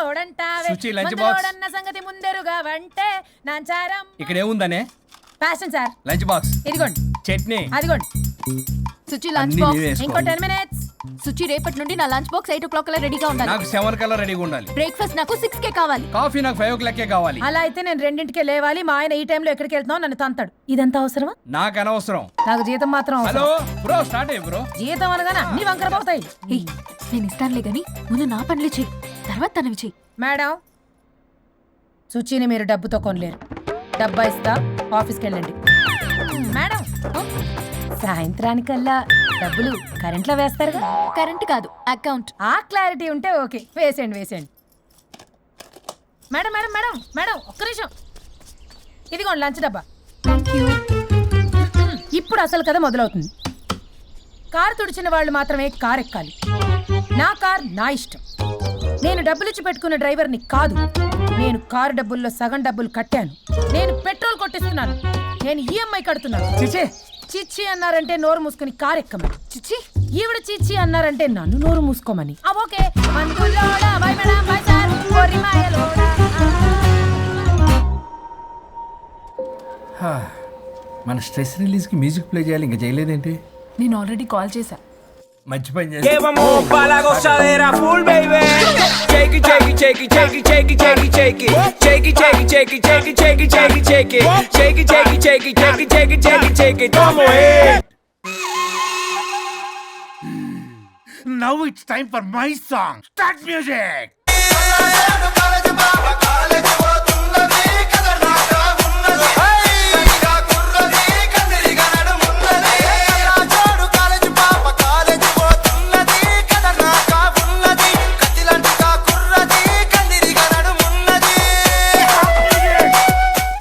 మందులోడంటావే Suchi, lunch box. మందులోడన్న సంగతి ముందెరుగా వంటే నాంచారం. ఇక్కడ ఏముందనే? Fashion sir. లంచ్ బాక్స్, ఇదిగోండి. చట్నీ. అదిగోండి. సుచి లంచ్ అన్నీ బాక్స్. నీవే వేసుకో. ఇంకో 10 minutes. సుచి రేపటి నుండి నా లంచ్ బాక్స్ 8 o'clock కల్లా రెడీగా ఉండాలి. నాకు 7 కల్లా రెడీగా ఉండాలి. బ్రేక్ఫాస్ట్ నాకు 6 కే కావాలి. కాఫీ నాకు 5 o'clock కావాలి. అలా అయితే నేను 2కే లేవాలి. మా ఆయన ఈ టైంలో ఎక్కడికి వెళ్తున్నావు నన్ను తంతాడు. ఇదంతా అవసరమా? నాకు అనవసరం. నాకు జీతం మాత్రం హలో అవసరం. బ్రో, స్టార్ట్ అయ్యి బ్రో. జీతం అనగానే అన్ని వంకర పోతాయి. ఏయ్, నేను ఇస్తానులే గాని ముందు నా పనులు చెయ్యి, తర్వాత తనవి చెయ్యి. మేడం, సుచిని మీరు డబ్బుతో కొనలేరు. డబ్బా ఇస్తా, ఆఫీస్కి వెళ్ళండి. మేడం, సాయంత్రానికల్లా డబ్బులు కరెంట్లో వేస్తారుగా? కరెంట్ కాదు, అకౌంట్. ఆ క్లారిటీ ఉంటే ఓకే. వేసేయండి వేసేయండి. మేడం మేడం మేడం మేడం ఒక్క నిమిషం. ఇదిగోండి లంచ్ డబ్బా. Thank you. ఇప్పుడు అసలు కథ మొదలవుతుంది. కారు తుడిచిన వాళ్ళు మాత్రమే కారు ఎక్కాలి. నా కార్ నా ఇష్టం. నేను డబ్బులిచ్చి పెట్టుకున్న డ్రైవర్ని కాదు. నేను కారు డబ్బుల్లో సగం డబ్బులు కట్టాను. నేను పెట్రోల్ కొట్టిస్తున్నాను. నేను ఈఎంఐ కడుతున్నాను. చిచే, చిచ్చి అన్నారంటే నోరు మూసుకుని కారు ఎక్కమని. చిచ్చి, ఈవిడ చిచ్చి అన్నారంటే నన్ను నోరు మూసుకోమని. ఓకే. మందులోడా, బై మేడం, బై సార్, కొర్రి మాయలోడా. మన స్ట్రెస్ రిలీజ్ కి మ్యూజిక్ ప్లే చేయాలి, ఇంకా చేయలేదేంటి? నేను ఆల్రెడీ కాల్ చేశా. మంచి పని Que చేసి. vamos pa' la gozadera full, baby. Shake it, shake it, shake it, shake it, shake it, shake it, shake it. Shake it, shake it, shake it, shake it, shake it, shake it, shake it. Shake it, shake it, shake it, shake it, shake it, shake it, shake it. Vamos, Now it's time for my song. Start music.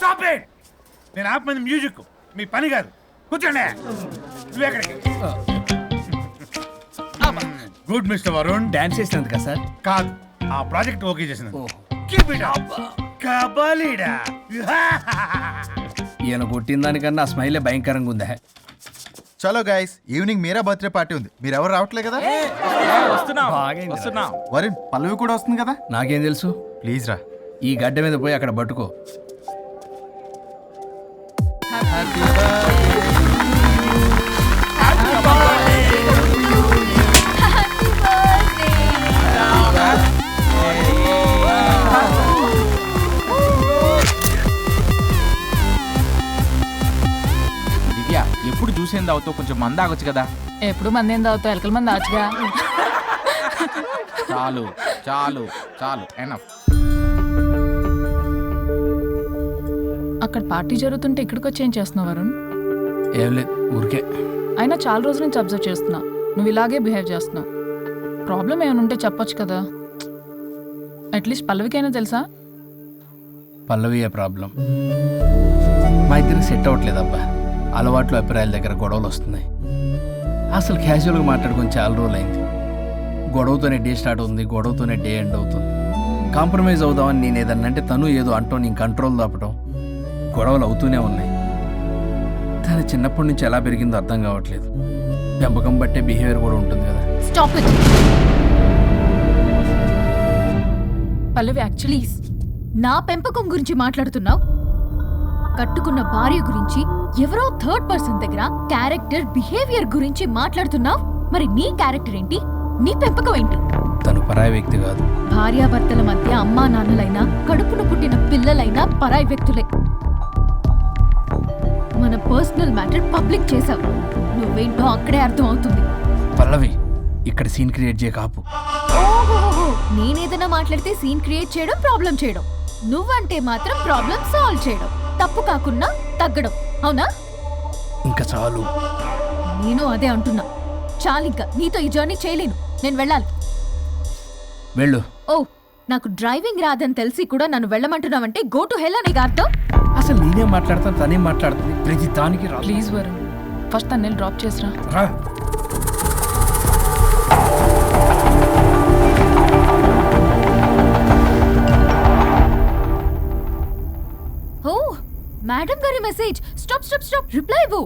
Stop it. నేను ఆపమంది music, మీ పని కాదు. కూర్చోండి. నువ్వు ఎక్కడికి? Good mister Varun. Dance చేసినందుక sir? కాదు, ఆ project okay చేసినందుకు. Keep it up. కబలిడా. ఈయన కొట్టిన దానికన్నా ఆ స్మైలే భయంకరంగా ఉందా? చలో guys, evening Meera birthday party ఉంది. మీరు ఎవరు రావట్లే కదా? వరుణ్, పల్లవి కూడా వస్తుంది కదా? నాకేం తెలుసు? ప్లీజ్ రా. ఈ గడ్డ మీద పోయి అక్కడ పట్టుకో. దివ్య, ఎప్పుడు చూసేంది తాగుతావు? కొంచెం మంద ఆగొచ్చు కదా. ఎప్పుడు మంది ఏం తాగుతావు? ఎలకల మంది ఆచుగా. చాలు చాలు చాలు, ఎనఫ్. అక్కడ పార్టీ జరుగుతుంటే ఇక్కడికి వచ్చి ఏం చేస్తున్నావు వరుణ్? ఏం లేదు, ఊరికే. అయినా చాలా రోజుల నుంచి అబ్జర్వ్ చేస్తున్నా, నువ్వు ఇలాగే బిహేవ్ చేస్తున్నావు. ప్రాబ్లం ఏమైనా ఉంటే చెప్పొచ్చు కదా. అట్లీస్ట్ పల్లవికైనా తెలుసా? పల్లవి ప్రాబ్లం. మా ఇద్దరికి సెట్ అవ్వట్లేదు అబ్బా. అలవాట్లు అభిప్రాయాల దగ్గర గొడవలు వస్తున్నాయి. అసలు క్యాజువల్గా మాట్లాడుకొని చాలా రోజులు అయింది. గొడవతోనే డే స్టార్ట్ అవుతుంది, గొడవతోనే డే ఎండ్ అవుతుంది. కాంప్రమైజ్ అవుదామని నేను ఏదన్నా అంటే తను ఏదో అంటూ నేను కంట్రోల్ తప్పడం, గొడవలు అవుతూనే ఉన్నాయి. తను చిన్నప్పటి నుంచి ఎలా పెరిగిందో అర్థం కావట్లేదు. పెంపకం బట్టే బిహేవియర్ కూడా ఉంటుంది కదా. Stop it Pallavi. యాక్చువల్లీ నా పెంపకం గురించి మాట్లాడుతున్నావు. కట్టుకున్న భార్య గురించి ఎవరో థర్డ్ పర్సన్ దగ్గర క్యారెక్టర్ బిహేవియర్ గురించి మాట్లాడుతున్నావు. మరి నీ క్యారెక్టర్ ఏంటి? నీ పెంపకం ఏంటి? తను పరాయి వ్యక్తి కాదు. భార్యాభర్తల మధ్య అమ్మా నాన్నలైనా కడుపున పుట్టిన పిల్లలైనా పరాయి వ్యక్తులే. మన పర్సనల్ మ్యాటర్ పబ్లిక్ చేసావు. నువ్వేంటో అక్కడే అర్థం అవుతుంది. పల్లవి, ఇక్కడ సీన్ క్రియేట్ చేయ కాపు. ఓహోహో, నేనేదైనా మాట్లాడితే సీన్ క్రియేట్ చేయడం, ప్రాబ్లం చేయడం. నువ్వంటే మాత్రం ప్రాబ్లం సాల్వ్ చేయడం, తప్పు కాకుండా తగ్గడం. అవునా? ఇంకా చాలు. నేను అదే అంటున్నా. చాలింకా, నీతో ఈ జర్నీ చేయలేను. నేను వెళ్ళాలి. వెళ్ళు. ఓ, నాకు డ్రైవింగ్ రాదని తెలిసి కూడా నన్ను వెళ్ళమంటున్నావంటే గో టు హెల్ అనే అర్థం. అసలు నేనే మాట్లాడతాను, తనే మాట్లాడుతుంది. ప్రతి దానికి రా. ప్లీజ్ వరుణ్, ఫస్ట్ తను డ్రాప్ చేసిరా. రా. ఓ, మేడం గారి message. Stop stop stop, reply ఇవ్వు.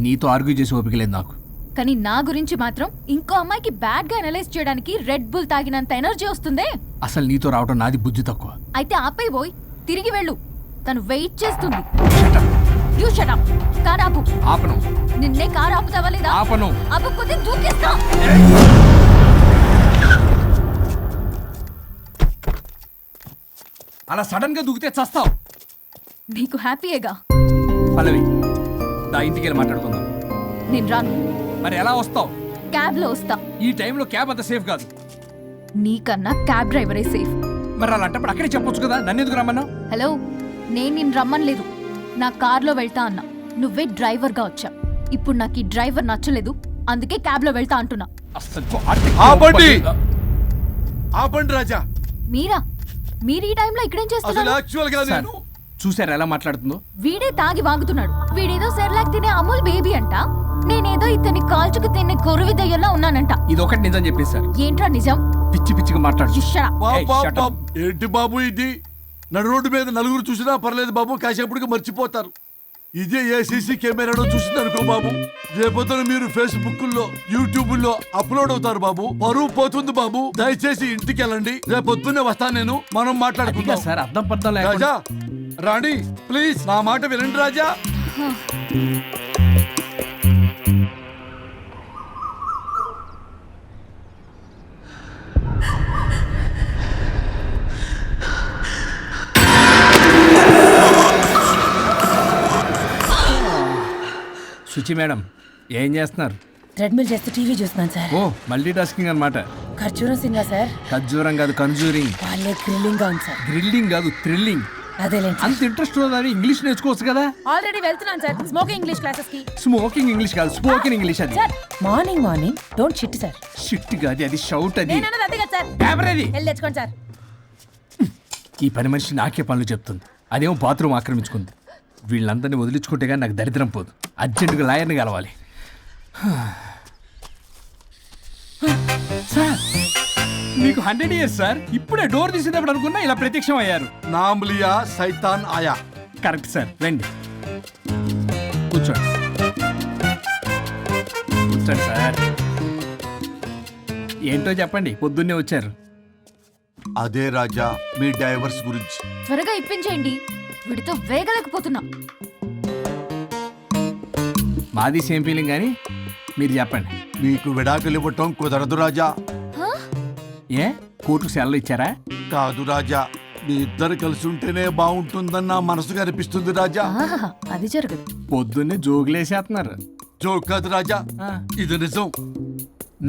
నీతో ఆర్గ్యూ చేసి ఓపిక లేదు నాకు. కానీ నా గురించి మాత్రం ఇంకో అమ్మాయికి బ్యాడ్ గా అనలైజ్ చేయడానికి రెడ్ బుల్ తాగినంత ఎనర్జీ వస్తుందే. అసలు నీతో రావడం నాది బుద్ధి తక్కువ. అయితే ఆపై పోయి తిరిగి వెళ్ళు, తను వెయిట్ చేస్తుంది. Shut up. You shut up. Car ఆపు. ఆపను. నిన్నే కార్ ఆపుతావా లేదా? ఆపను. ఆపకపోతే దూకేస్తా. అలా సడన్ గా దూకితే చస్తావు. నీకు హ్యాపీయేగా? పల్లవి, దా ఇంటికి వెళ్ళి మాట్లాడుకుందాం. నేను రాను. మరి ఎలా వస్తావు? క్యాబ్ లో వస్తా. ఈ టైంలో క్యాబ్ అంత సేఫ్ కాదు. నీకన్నా క్యాబ్ డ్రైవరే సేఫ్. మరి అలాంటప్పుడు అక్కడే చెప్పొచ్చు కదా, నన్ను ఎందుకు రమ్మన్నావు? హలో, నేను నిన్ను రమ్మనలేదు. నా కార్లో వెళ్తా అన్నా, నువ్వే డ్రైవర్గా వచ్చా. ఇప్పుడు నాకు ఈ డ్రైవర్ నచ్చలేదు, అందుకే క్యాబ్లో వెళ్తా అంటున్నా. ఆపండి ఆపండి రాజా. మీరా? మీరు ఈ టైంలో ఇక్కడేం అసలు చేస్తున్నారు? యాక్చువల్ గా నేను చూసారా ఎలా మాట్లాడుతుందో? వీడే తాగి వాగుతున్నాడు. వీడేదో సెర్లాక్ తినే అమూల్ బేబీ అంట, నేనేదో ఇతని కాల్చుకు తినే కొరువి దయ్యంలో ఉన్నానంట. ఇది ఒకటి నిజం చెప్పేశారు. ఏంట్రా నిజం? పిచ్చి పిచ్చిగా మాట్లాడు. You shut up. ఏంటి బాబు ఇది? నడు రోడ్డు మీద నలుగురు చూసినా పర్లేదు బాబు, కాసేపటికి మర్చిపోతారు. ఇదే ఏ సీసీ కెమెరాలో చూసింది అనుకో బాబు, రేపొద్దున మీరు ఫేస్బుక్ లో యూట్యూబ్ లో అప్లోడ్ అవుతారు బాబు, పరువు పోతుంది బాబు. దయచేసి ఇంటికి వెళ్ళండి, రేపొద్దునే వస్తాను నేను, మనం మాట్లాడుకుందాం. సార్ అర్థం పర్థం రాజా రాణి ప్లీజ్ నా మాట వినండి రాజా. శుచి మేడం, ఏం చేస్తున్నారు? ట్రెడ్మిల్ చేస్తూ టీవీ చూస్తున్నాను సార్. ఓ, మల్టీ టాస్కింగ్ అనమాట. ఖర్జూరం సినిమా సార్. ఖర్జూరం కాదు, కన్జూరింగ్. వాళ్ళే థ్రిల్లింగ్ గా ఉంది సార్. గ్రిల్లింగ్ కాదు, థ్రిల్లింగ్. అదేలేండి. అంత ఇంట్రెస్ట్ ఉన్నదని ఇంగ్లీష్ నేర్చుకోవచ్చు కదా. ఆల్రెడీ వెళ్తున్నాను సార్ స్మోకింగ్ ఇంగ్లీష్ క్లాసెస్ కి. స్మోకింగ్ ఇంగ్లీష్ కాదు, స్పోకెన్ ఇంగ్లీష్. అది sir morning don't shit sir. Shit కాదు, అది షౌట్. అది నేను అన్నది అదే కదా సార్. పేపర్ అది. వెళ్ళి తెచ్చుకోండి సార్. ఈ పని మనిషి నాకే పనులు చెప్తుంది, అదేమో బాత్రూమ్ ఆక్రమించుకుంది. వీళ్ళందరినీ వదిలించుకుంటే కానీ నాకు దరిద్రం పోదు. అర్జెంటుగా లాయర్ని కలవాలి. సార్ మీకు 100 years సార్. ఇప్పుడే డోర్ తీసేటప్పుడు అనుకున్నా ఇలా ప్రత్యక్షం అయ్యారు. నామ్ లియా సైతాన్ ఆయా. కరెక్ట్ సార్, రండి కూర్చోండి. కూర్చోండి సార్. ఏంటో చెప్పండి, పొద్దున్నే వచ్చారు. అదే రాజా మీ డైవర్స్ గురించి. త్వరగా ఇప్పించేయండి, వీడితో వేగలేకపోతున్నా. మాది సేమ్ ఫీలింగ్, కానీ మీరు చెప్పండి. మీకు విడాకులు ఇవ్వటం కుదరదు రాజా. ఏ కోర్టుకు సెలవు ఇచ్చారా? కాదు రాజా, మీ ఇద్దరు కలిసి ఉంటేనే బాగుంటుందన్న మనసుకు అనిపిస్తుంది రాజా. ఆహాహా, అది జరగదు. పొద్దున్నే జోగులేసేస్తున్నారు. జోక్ కాదు రాజా, ఇది నిజం.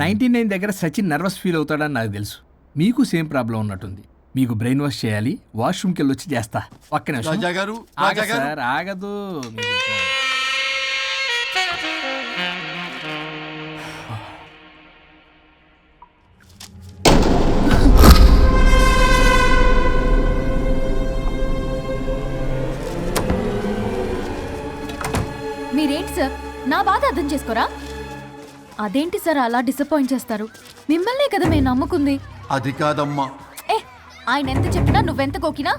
99 దగ్గర సచిన్ నర్వస్ ఫీల్ అవుతాడని నాకు తెలుసు. మీకు సేమ్ ప్రాబ్లం ఉన్నట్టుంది. మీకు బ్రెయిన్ వాష్ చేయాలి, వాష్రూమ్కి వెళ్ళి వచ్చి చేస్తా. ఒక్క నిమిషం. రాజా గారు ఆగదు రాజా గారు సార్, ఆగదు. మీరేంటి సార్ నా బాధ అర్థం చేసుకోరా? అదేంటి సార్ అలా డిసప్పాయింట్ చేస్తారు? మిమ్మల్నే కదా మేము నమ్ముకుంది. అది కాదమ్మా. ఏ, ఆయన ఎంత చెప్పినా నువ్వెంత కోకినా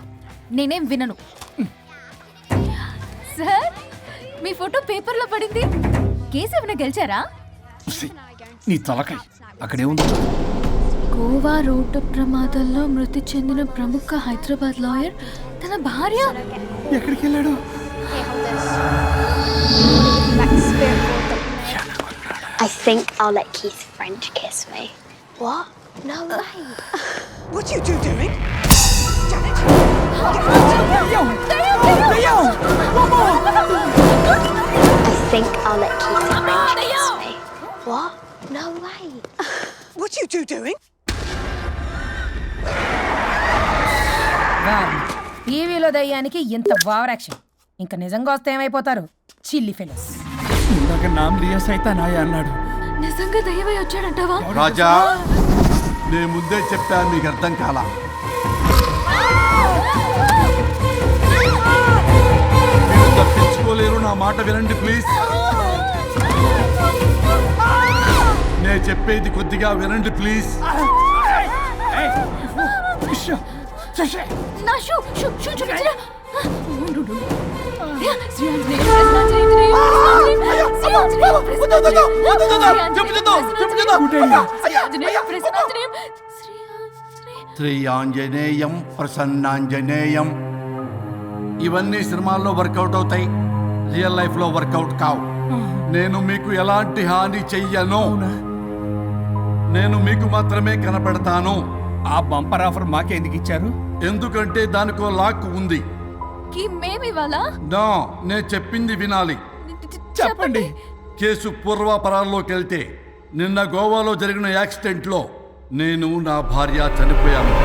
నేనేం వినను. సార్ మీ ఫోటో పేపర్లో పడింది, కేసు ఏమైనా గెలిచారా? నీ తలకాయ అక్కడే ఉంది. గోవా రోడ్డు ప్రమాదంలో మృతి చెందిన ప్రముఖ హైదరాబాద్ లాయర్ తన భార్య ఎక్కడికి వెళ్ళాడు? I think I'll let Keith French kiss me. What? No way. What are you two doing? I think I'll let Keith French kiss me. What? No way. What are you two doing? టీవీలో దయ్యానికి ఇంత over action. ఇంకా నిజంగా వస్తే ఏమైపోతారు? చిల్లి fellows. ఇందాక నామ్ లియా సైతాన్ ఆయా అన్నాడు. నిజంగా దయ్యమై వచ్చాడంటావా? రాజా నేను ముందే చెప్పాను, మీకు అర్థం కాలా. మీరు తప్పించుకోలేరు, నా మాట వినండి ప్లీజ్. నేను చెప్పేది కొద్దిగా వినండి ప్లీజ్. నా షూ చూపించరా? శ్రీ ఆంజనేయం ప్రసన్నాంజనేయం. ఇవన్నీ సినిమాల్లో వర్కౌట్ అవుతాయి, రియల్ లైఫ్లో వర్కౌట్ కావు. నేను మీకు ఎలాంటి హాని చెయ్యను. నేను మీకు మాత్రమే కనపడతాను. ఆ బంపర్ ఆఫర్ మాకే ఎందుకు ఇచ్చారు? ఎందుకంటే దానికో లాక్ ఉంది. కి మేమివాలా? నా నేను చెప్పింది వినాలి. చెప్పండి. కేసు పూర్వాపరాల్లోకి వెళ్తే నిన్న గోవాలో జరిగిన యాక్సిడెంట్లో నేను నా భార్య చనిపోయాను.